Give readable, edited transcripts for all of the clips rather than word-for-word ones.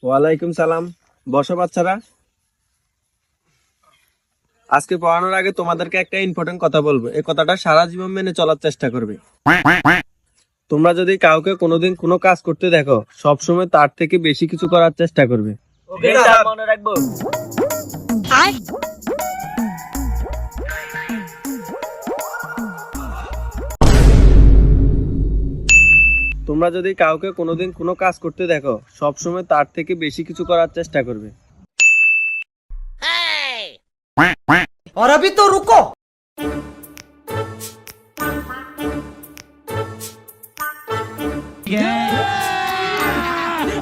ওয়ালাইকুম সালাম। বসো বাচ্চারা। আজকে পড়ানোর আগে তোমাদেরকে একটা ইম্পর্টেন্ট কথা বলবো, এই কথাটা সারা জীবন মেনে চলার চেষ্টা করবে। তোমরা যদি কাউকে কোনোদিন কোনো কাজ করতে দেখো, সবসময় তার থেকে বেশি কিছু করার চেষ্টা করবে। মনে রাখবো। তোমরা যদি কাউকে কোনোদিন কোনো কাজ করতে দেখো, সবসময় তার থেকে বেশি কিছু করার চেষ্টা করবে। और अभी तो रुको।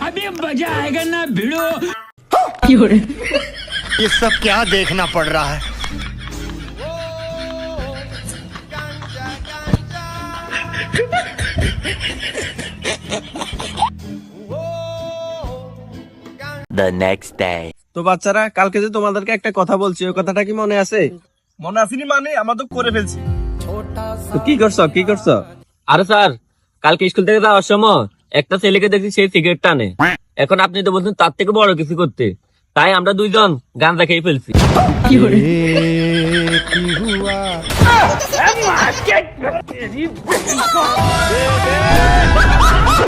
अभी मजा आएगा ना भिड़ो। ये सब क्या देखना पड़ रहा है। The next day. তো বাচ্চারা, কালকে যে তোমাদেরকে একটা কথা বলছি, ওই কথাটা কি মনে আছে? মনে আসেনি মানে আমরা তো করে ফেলছি। তো কি করছো? আরে স্যার, কালকে স্কুল থেকে যাওয়ার সময় একটা ছেলেকে দেখছি সেই সিগারেট টানে। এখন আপনি তো বলছেন তার থেকে বড় কিছু করতে, তাই আমরা দুইজন গাঁজা খেয়ে ফেলছি। কি हुआ